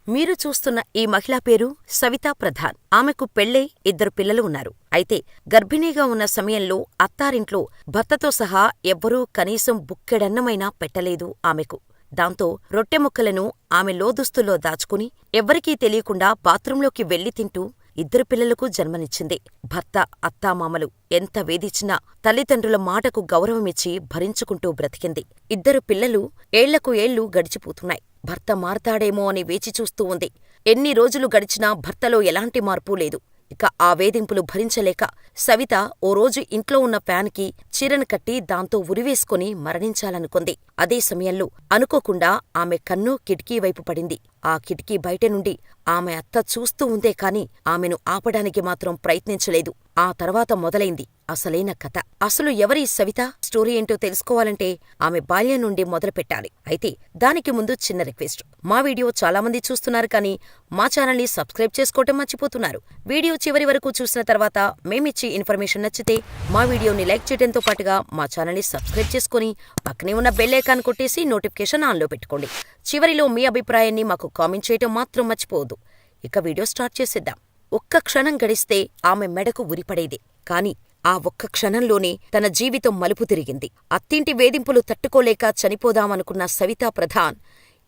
మీరు చూస్తున్న ఈ మహిళ పేరు సవితా ప్రధాన్. ఆమెకు పెళ్ళై 2 పిల్లలు ఉన్నారు. అయితే గర్భిణీగా ఉన్న సమయంలో అత్తారింట్లో భర్తతో సహా ఎవ్వరూ కనీసం బుక్కెడన్నమైనా పెట్టలేదు ఆమెకు. దాంతో రొట్టెముక్కలను ఆమె లోదుస్తుల్లో దాచుకుని ఎవ్వరికీ తెలియకుండా బాత్రూంలోకి వెళ్లి తింటూ 2 పిల్లలకు జన్మనిచ్చింది. భర్త, అత్తామామలు ఎంత వేధించినా తల్లిదండ్రుల మాటకు గౌరవమిచ్చి భరించుకుంటూ బ్రతికింది. 2 పిల్లలు ఏళ్లకు ఏళ్లు గడిచిపోతున్నాయి. భర్త మారతాడేమో అని వేచిచూస్తూ ఉంది. ఎన్ని రోజులు గడిచినా భర్తలో ఎలాంటి మార్పూ లేదు. ఇక ఆ వేధింపులు భరించలేక సవిత ఓ రోజు ఇంట్లో ఉన్న ఫ్యాన్కి చీరను కట్టి దాంతో ఉరివేసుకుని మరణించాలనుకుంది. అదే సమయంలో అనుకోకుండా ఆమె కన్ను కిటికీ వైపు పడింది. ఆ కిటికీ బయట నుండి ఆమె అత్త చూస్తూ ఉందే కాని ఆమెను ఆపడానికి మాత్రం ప్రయత్నించలేదు. ఆ తర్వాత మొదలైంది అసలైన కథ. అసలు ఎవరి సవిత? స్టోరీ ఏంటో తెలుసుకోవాలంటే ఆమె బాల్యం నుండి మొదలుపెట్టాలి. అయితే దానికి ముందు చిన్న రిక్వెస్ట్. మా వీడియో చాలామంది చూస్తున్నారు కానీ మా ఛానల్ని సబ్స్క్రైబ్ చేసుకోవటం మర్చిపోతున్నారు. వీడియో చివరి వరకు చూసిన తర్వాత మేమిచ్చే ఇన్ఫర్మేషన్ నచ్చితే మా వీడియోని లైక్ చేయడంతో పాటుగా మా ఛానల్ని సబ్స్క్రైబ్ చేసుకుని పక్కనే ఉన్న బెల్ ఐకాన్ కొట్టేసి నోటిఫికేషన్ ఆన్లో పెట్టుకోండి. చివరిలో మీ అభిప్రాయాన్ని మాకు కామెంట్ చేయటం మాత్రం మర్చిపోవద్దు. ఇక వీడియో స్టార్ట్ చేసేద్దాం. ఒక్క క్షణం గడిస్తే ఆమె మెడకు ఉరిపడేది. కాని ఆ ఒక్క క్షణంలోనే తన జీవితం మలుపు తిరిగింది. అత్తింటి వేధింపులు తట్టుకోలేక చనిపోదామనుకున్న సవితా ప్రధాన్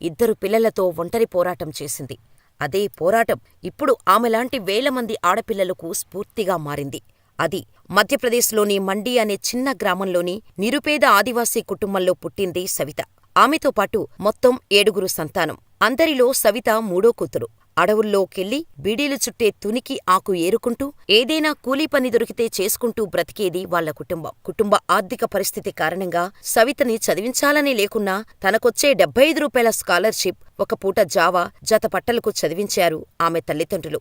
2 పిల్లలతో ఒంటరి పోరాటం చేసింది. అదే పోరాటం ఇప్పుడు ఆమెలాంటి వేలమంది ఆడపిల్లలకు స్ఫూర్తిగా మారింది. అది మధ్యప్రదేశ్లోని మండి అనే చిన్న గ్రామంలోని నిరుపేద ఆదివాసీ కుటుంబంలో పుట్టింది సవిత. ఆమెతో పాటు మొత్తం 7 సంతానం. అందరిలో సవిత 3వ కూతురు. అడవుల్లోకెళ్లి బీడీలు చుట్టే తునికి ఆకు ఏరుకుంటూ ఏదైనా కూలీ పని దొరికితే చేసుకుంటూ బ్రతికేది వాళ్ల కుటుంబం. కుటుంబ ఆర్థిక పరిస్థితి కారణంగా సవితని చదివించాలని లేకున్నా తనకొచ్చే 75 రూపాయల స్కాలర్షిప్, ఒక పూట జావా, జత పట్టలకు చదివించారు ఆమె తల్లిదండ్రులు.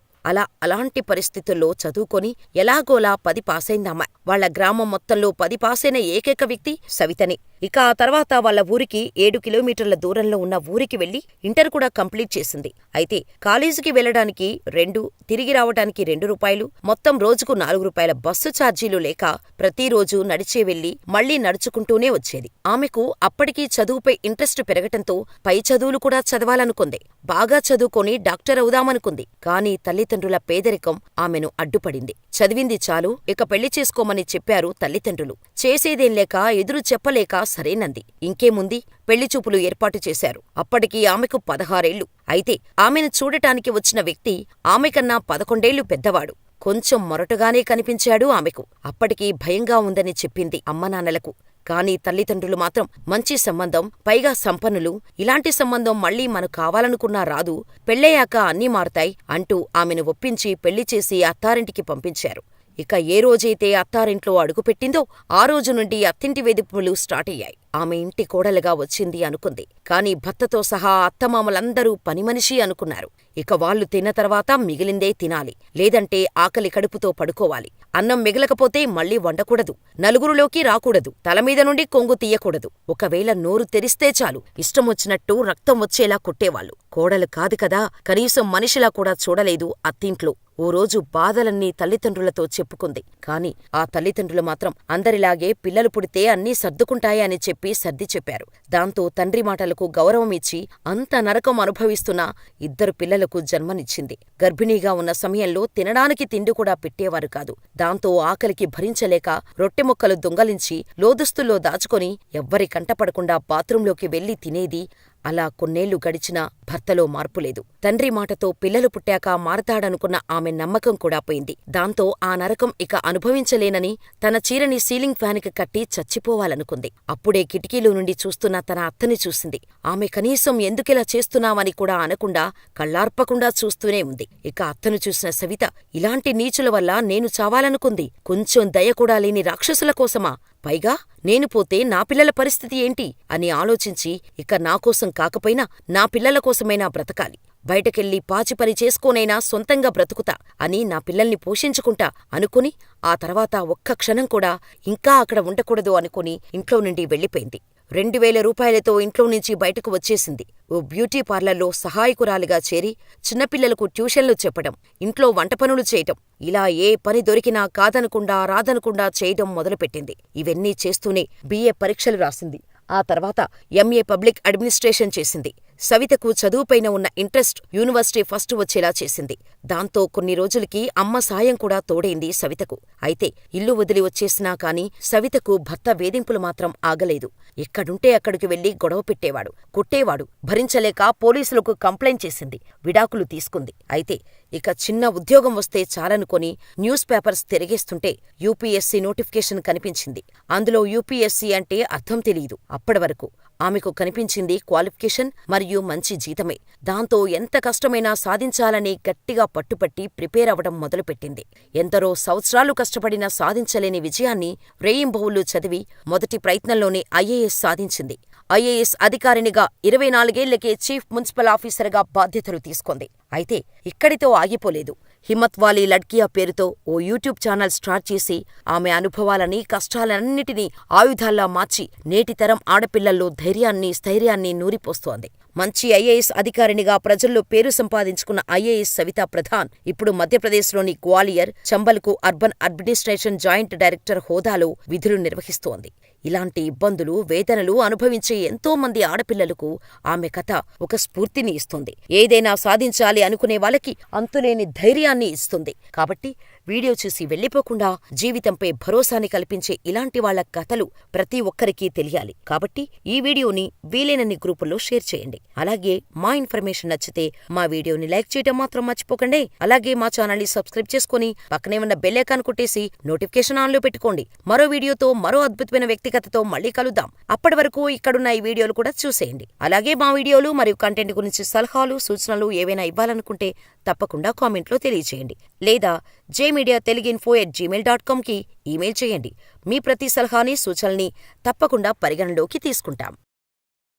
అలాంటి పరిస్థితుల్లో చదువుకొని ఎలాగోలా 10 పాసైందామె. వాళ్ల గ్రామం మొత్తంలో 10 పాసైన ఏకైక వ్యక్తి సవితనే. ఇక ఆ తర్వాత వాళ్ల ఊరికి 7 కిలోమీటర్ల దూరంలో ఉన్న ఊరికి వెళ్లి ఇంటర్ కూడా కంప్లీట్ చేసింది. అయితే కాలేజీకి వెళ్లడానికి 2, తిరిగి రావడానికి 2 రూపాయలు, మొత్తం రోజుకు 4 రూపాయల బస్సు ఛార్జీలు లేక ప్రతిరోజూ నడిచే వెళ్లి మళ్లీ నడుచుకుంటూనే వచ్చేది. ఆమెకు అప్పటికీ చదువుపై ఇంట్రెస్ట్ పెరగటంతో పై చదువులు కూడా చదవాలనుకుంది. బాగా చదువుకొని డాక్టర్ అవుదామనుకుంది. కాని తల్లిదండ్రుల పేదరికం ఆమెను అడ్డుపడింది. చదివింది చాలు, ఇక పెళ్లి చేసుకోమని చెప్పారు తల్లిదండ్రులు. చేసేదేం లేక ఎదురు చెప్పలేక సరేనంది. ఇంకేముంది, పెళ్లిచూపులు ఏర్పాటు చేశారు. అప్పటికి ఆమెకు 16 ఏళ్లు. అయితే ఆమెను చూడటానికి వచ్చిన వ్యక్తి ఆమెకన్నా 11 ఏళ్లు పెద్దవాడు. కొంచెం మొరటుగానే కనిపించాడు ఆమెకు. అప్పటికీ భయంగా ఉందని చెప్పింది అమ్మనాన్నలకు. కాని తల్లిదండ్రులు మాత్రం మంచి సంబంధం, పైగా సంపన్నులు, ఇలాంటి సంబంధం మళ్లీ మనకు కావాలనుకున్నా రాదు, పెళ్ళయ్యాక అన్నీ మారతాయి అంటూ ఆమెను ఒప్పించి పెళ్లి చేసి అత్తారింటికి పంపించారు. ఇక ఏ రోజైతే అత్తారింట్లో అడుగుపెట్టిందో ఆ రోజు నుండి అత్తింటి వేధింపులు స్టార్ట్ అయ్యాయి. ఆమె ఇంటి కోడలుగా వచ్చింది అనుకుంది. కాని భర్తతో సహా అత్తమామలందరూ పనిమనిషి అనుకున్నారు. ఇక వాళ్లు తిన్న తర్వాత మిగిలిందే తినాలి, లేదంటే ఆకలి కడుపుతో పడుకోవాలి. అన్నం మిగలకపోతే మళ్లీ వండకూడదు, నలుగురిలోకి రాకూడదు, తలమీద నుండి కొంగు తీయకూడదు. ఒకవేళ నోరు తెరిస్తే చాలు ఇష్టమొచ్చినట్టు రక్తం వచ్చేలా కొట్టేవాళ్లు. కోడలు కాదు కదా, కనీసం మనిషిలా కూడా చూడలేదు అత్తింట్లో. ఓ రోజు బాధలన్నీ తల్లిదండ్రులతో చెప్పుకుంది. కాని ఆ తల్లిదండ్రులు మాత్రం అందరిలాగే పిల్లలు పుడితే అన్నీ సర్దుకుంటాయని చెప్పి సర్ది చెప్పారు. దాంతో తండ్రి మాటలకు గౌరవమిచ్చి అంత నరకం అనుభవిస్తున్న 2 పిల్లలకు జన్మనిచ్చింది. గర్భిణీగా ఉన్న సమయంలో తినడానికి తిండి కూడా పెట్టేవారు కాదు. దాంతో ఆకలికి భరించలేక రొట్టెముక్కలు దొంగలించి లోదుస్తుల్లో దాచుకొని ఎవ్వరి కంటపడకుండా బాత్రూంలోకి వెళ్లి తినేది. అలా కొన్నేళ్లు గడిచినా భర్తలో మార్పులేదు. తండ్రి మాటతో పిల్లలు పుట్టాక మారతాడనుకున్న ఆమె నమ్మకం కూడా పోయింది. దాంతో ఆ నరకం ఇక అనుభవించలేనని తన చీరని సీలింగ్ ఫ్యాన్కి కట్టి చచ్చిపోవాలనుకుంది. అప్పుడే కిటికీలో నుండి చూస్తున్న తన అత్తని చూసింది. ఆమె కనీసం ఎందుకిలా చేస్తున్నావని కూడా అనకుండా కళ్ళార్పకుండా చూస్తూనే ఉంది. ఇక అత్తను చూసిన సవిత ఇలాంటి నీచుల వల్ల నేను చావాలనుకుంది. కొంచెం దయ కూడా లేని రాక్షసుల కోసమా? పైగా నేను పోతే నా పిల్లల పరిస్థితి ఏంటి అని ఆలోచించి ఇక నాకోసం కాకపోయినా నా పిల్లల కోసమైనా బ్రతకాలి, బయటకెళ్ళి పాచిపని చేసుకోనైనా సొంతంగా బ్రతుకుతా అని నా పిల్లల్ని పోషించుకుంటా అనుకుని ఆ తర్వాత ఒక్క క్షణం కూడా ఇంకా అక్కడ ఉండకూడదు అనుకుని ఇంట్లో నుండి వెళ్ళిపోయింది. 2000 రూపాయలతో ఇంట్లో నుంచి బయటకు వచ్చేసింది. ఓ బ్యూటీ పార్లర్లో సహాయకురాలిగా చేరి చిన్నపిల్లలకు ట్యూషన్లు చెప్పడం, ఇంట్లో వంట పనులు చేయటం, ఇలా ఏ పని దొరికినా కాదనకుండా రాదనకుండా చేయడం మొదలుపెట్టింది. ఇవన్నీ చేస్తూనే BA పరీక్షలు రాసింది. ఆ తర్వాత MA పబ్లిక్ అడ్మినిస్ట్రేషన్ చేసింది. సవితకు చదువుపైన ఉన్న ఇంట్రెస్ట్ యూనివర్సిటీ ఫస్ట్ వచ్చేలా చేసింది. దాంతో కొన్ని రోజులకి అమ్మ సాయం కూడా తోడైంది సవితకు. అయితే ఇల్లు వదిలి వచ్చేసినా కాని సవితకు భర్త వేధింపులు మాత్రం ఆగలేదు. ఎక్కడుంటే అక్కడికి వెళ్లి గొడవ పెట్టేవాడు, కొట్టేవాడు. భరించలేక పోలీసులకు కంప్లైంట్ చేసింది. విడాకులు తీసుకుంది. అయితే ఇక చిన్న ఉద్యోగం వస్తే చాలనుకొని న్యూస్ పేపర్స్ తిరిగేస్తుంటే యూపీఎస్సీ నోటిఫికేషన్ కనిపించింది. అందులో యూపీఎస్సీ అంటే అర్థం తెలీదు. అప్పటి వరకు ఆమెకు కనిపించింది క్వాలిఫికేషన్ మరియు మంచి జీతమే. దాంతో ఎంత కష్టమైనా సాధించాలని గట్టిగా పట్టుపట్టి ప్రిపేర్ అవ్వడం మొదలుపెట్టింది. ఎందరో సంవత్సరాలు కష్టపడినా సాధించలేని విజయాన్ని రేయింబవళ్లు చదివి మొదటి ప్రయత్నంలోనే ఐఏఎస్ సాధించింది. ఐఏఎస్ అధికారినిగా 24 ఏళ్లకే చీఫ్ మున్సిపల్ ఆఫీసర్గా బాధ్యతలు తీసుకొంది. అయితే ఇక్కడితో ఆగిపోలేదు. హిమ్మత్ వాలీ లడ్కియా పేరుతో ఓ యూట్యూబ్ ఛానల్ స్టార్ట్ చేసి ఆమె అనుభవాలని, కష్టాలన్నిటినీ ఆయుధాల్లా మార్చి నేటి తరం ఆడపిల్లల్లో ధైర్యాన్ని, స్థైర్యాన్ని నూరిపోస్తోంది. మంచి ఐఏఎస్ అధికారినిగా ప్రజల్లో పేరు సంపాదించుకున్న ఐఏఎస్ సవితా ప్రధాన్ ఇప్పుడు మధ్యప్రదేశ్లోని గ్వాలియర్, చంబల్కు అర్బన్ అడ్మినిస్ట్రేషన్ జాయింట్ డైరెక్టర్ హోదాలో విధులు నిర్వహిస్తోంది. ఇలాంటి ఇబ్బందులు, వేదనలు అనుభవించే ఎంతో మంది ఆడపిల్లలకు ఆమె కథ ఒక స్ఫూర్తిని ఇస్తుంది. ఏదైనా సాధించాలి అనుకునే వాళ్ళకి అంతులేని ధైర్యాన్ని ఇస్తుంది. కాబట్టి వీడియో చూసి వెళ్లిపోకుండా జీవితంపై భరోసాని కల్పించే ఇలాంటి వాళ్ల కథలు ప్రతి ఒక్కరికీ తెలియాలి. కాబట్టి ఈ వీడియోని వీలైనన్ని గ్రూపుల్లో షేర్ చేయండి. అలాగే మా ఇన్ఫర్మేషన్ నచ్చితే మా వీడియోని లైక్ చేయడం మాత్రం మర్చిపోకండి. అలాగే మా ఛానల్ని సబ్స్క్రైబ్ చేసుకుని పక్కనే ఉన్న బెల్ ఐకాన్ కొట్టేసి నోటిఫికేషన్ ఆన్లో పెట్టుకోండి. మరో వీడియోతో మరో అద్భుతమైన వ్యక్తిగతతో మళ్ళీ కలుద్దాం. అప్పటి వరకు ఇక్కడున్న ఈ వీడియోలు కూడా చూసేయండి. అలాగే మా వీడియోలు మరియు కంటెంట్ గురించి సలహాలు, సూచనలు ఏవైనా ఇవ్వాలనుకుంటే తప్పకుండా కామెంట్లో తెలియచేయండి. లేదా jmediateluginfo@gmail.com కి ఈమెయిల్ చేయండి. మీ ప్రతి సలహాని, సూచనల్ని తప్పకుండా పరిగణలోకి తీసుకుంటాం.